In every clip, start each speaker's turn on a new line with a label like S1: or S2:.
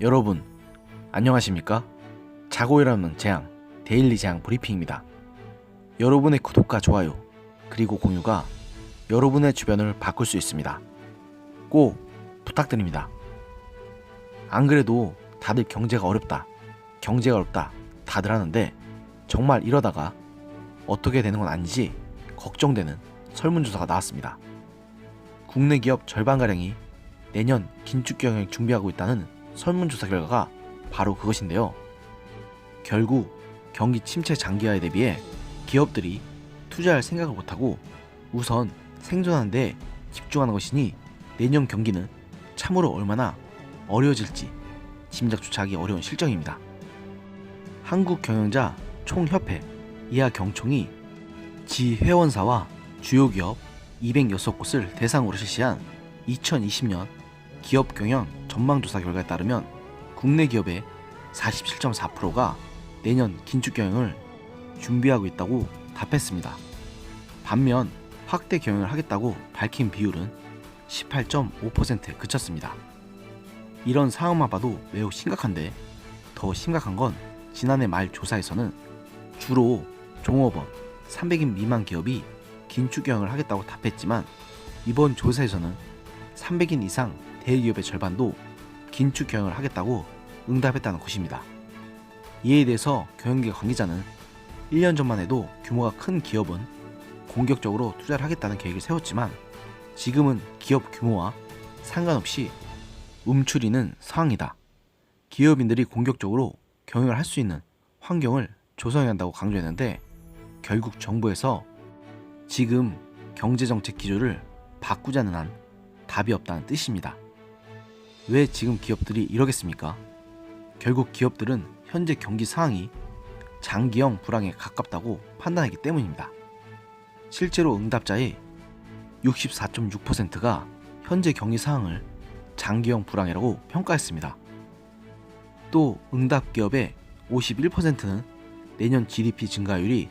S1: 여러분 안녕하십니까? 자고 일어나는 재앙 데일리 재앙 브리핑입니다. 여러분의 구독과 좋아요 그리고 공유가 여러분의 주변을 바꿀 수 있습니다. 꼭 부탁드립니다. 안 그래도 다들 경제가 어렵다 다들 하는데 정말 이러다가 어떻게 되는 건 아니지 걱정되는 설문조사가 나왔습니다. 국내 기업 절반가량이 내년 긴축 경영을 준비하고 있다는 설문조사 결과가 바로 그것인데요. 결국 경기 침체 장기화에 대비해 기업들이 투자할 생각을 못하고 우선 생존하는 데 집중하는 것이니 내년 경기는 참으로 얼마나 어려워질지 짐작조차 하기 어려운 실정입니다. 한국경영자 총협회 이하경총이 지 회원사와 주요 기업 206곳을 대상으로 실시한 2020년 기업경영 전망조사 결과에 따르면 국내 기업의 47.4%가 내년 긴축경영을 준비하고 있다고 답했습니다. 반면 확대 경영을 하겠다고 밝힌 비율은 18.5%에 그쳤습니다. 이런 상황만 봐도 매우 심각한데 더 심각한 건 지난해 말 조사에서는 주로 종업원 300인 미만 기업이 긴축경영을 하겠다고 답했지만 이번 조사에서는 300인 이상 대기업의 절반도 긴축경영을 하겠다고 응답했다는 것입니다. 이에 대해서 경영계 관계자는 1년 전만 해도 규모가 큰 기업은 공격적으로 투자를 하겠다는 계획을 세웠지만 지금은 기업 규모와 상관없이 움츠리는 상황이다. 기업인들이 공격적으로 경영을 할 수 있는 환경을 조성해야 한다고 강조했는데 결국 정부에서 지금 경제정책 기조를 바꾸자는 한 답이 없다는 뜻입니다. 왜 지금 기업들이 이러겠습니까? 결국 기업들은 현재 경기 상황이 장기형 불황에 가깝다고 판단하기 때문입니다. 실제로 응답자의 64.6%가 현재 경기 상황을 장기형 불황이라고 평가했습니다. 또 응답 기업의 51%는 내년 GDP 증가율이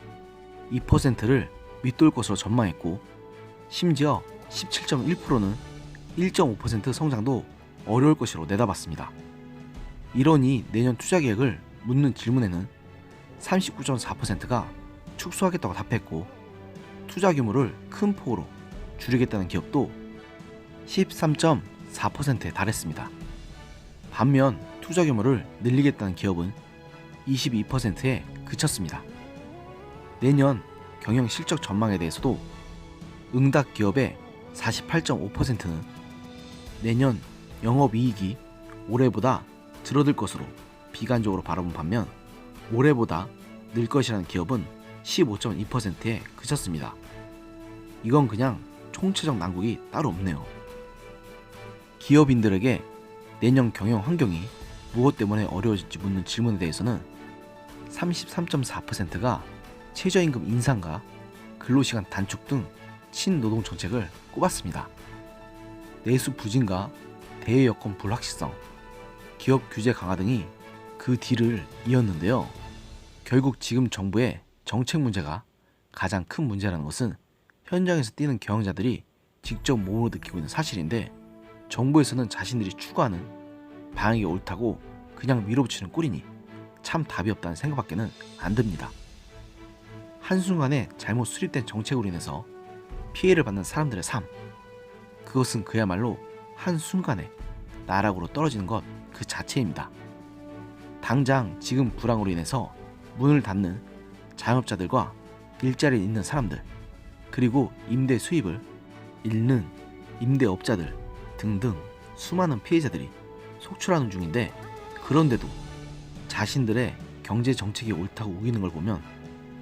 S1: 2%를 밑돌 것으로 전망했고 심지어 17.1%는 1.5% 성장도 어려울 것으로 내다봤습니다. 이러니 내년 투자 계획을 묻는 질문에는 39.4%가 축소하겠다고 답했고 투자 규모를 큰 폭으로 줄이겠다는 기업도 13.4%에 달했습니다. 반면 투자 규모를 늘리겠다는 기업은 22%에 그쳤습니다. 내년 경영 실적 전망에 대해서도 응답 기업의 48.5%는 내년 영업이익이 올해보다 줄어들 것으로 비관적으로 바라본 반면 올해보다 늘 것이라는 기업은 15.2%에 그쳤습니다. 이건 그냥 총체적 난국이 따로 없네요. 기업인들에게 내년 경영 환경이 무엇 때문에 어려워질지 묻는 질문에 대해서는 33.4%가 최저임금 인상과 근로시간 단축 등 친노동 정책을 꼽았습니다. 내수 부진과 대외 여건 불확실성, 기업 규제 강화 등이 그 뒤를 이었는데요. 결국 지금 정부의 정책 문제가 가장 큰 문제라는 것은 현장에서 뛰는 경영자들이 직접 몸으로 느끼고 있는 사실인데 정부에서는 자신들이 추구하는 방향이 옳다고 그냥 밀어붙이는 꼴이니 참 답이 없다는 생각밖에는 안 듭니다. 한순간에 잘못 수립된 정책으로 인해서 피해를 받는 사람들의 삶, 그것은 그야말로 한순간에 나락으로 떨어지는 것 그 자체입니다. 당장 지금 불황으로 인해서 문을 닫는 자영업자들과 일자리에 있는 사람들, 그리고 임대 수입을 잃는 임대업자들 등등 수많은 피해자들이 속출하는 중인데 그런데도 자신들의 경제 정책이 옳다고 우기는 걸 보면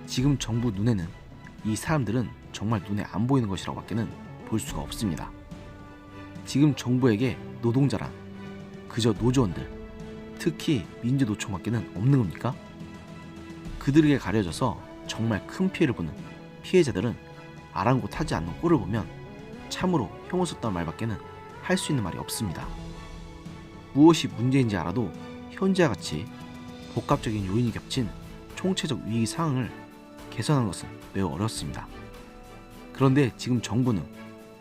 S1: 지금 정부 눈에는 이 사람들은 정말 눈에 안 보이는 것이라고 밖에는 볼 수가 없습니다. 지금 정부에게 노동자란 그저 노조원들, 특히 민주노총밖에는 없는 겁니까? 그들에게 가려져서 정말 큰 피해를 보는 피해자들은 아랑곳하지 않는 꼴을 보면 참으로 혐오스럽다는 말밖에는 할 수 있는 말이 없습니다. 무엇이 문제인지 알아도 현재와 같이 복합적인 요인이 겹친 총체적 위기 상황을 개선하는 것은 매우 어렵습니다. 그런데 지금 정부는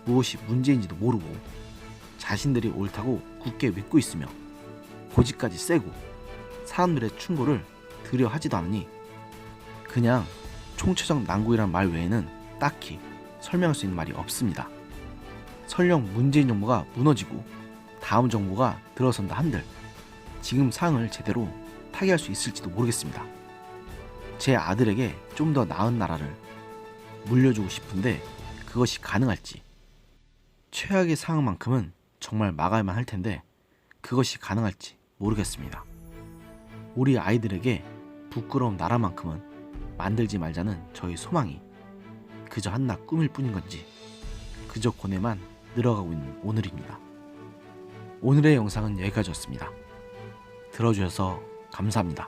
S1: 무엇이 문제인지도 모르고 자신들이 옳다고 굳게 믿고 있으며 고집까지 세고 사람들의 충고를 들여 하지도 않으니 그냥 총체적 난국이란 말 외에는 딱히 설명할 수 있는 말이 없습니다. 설령 문재인 정부가 무너지고 다음 정부가 들어선다 한들 지금 상황을 제대로 타개할 수 있을지도 모르겠습니다. 제 아들에게 좀 더 나은 나라를 물려주고 싶은데 그것이 가능할지, 최악의 상황만큼은 정말 막아야만 할 텐데 그것이 가능할지 모르겠습니다. 우리 아이들에게 부끄러운 나라만큼은 만들지 말자는 저희 소망이 그저 한낱 꿈일 뿐인 건지 그저 고뇌만 늘어가고 있는 오늘입니다. 오늘의 영상은 여기까지였습니다. 들어주셔서 감사합니다.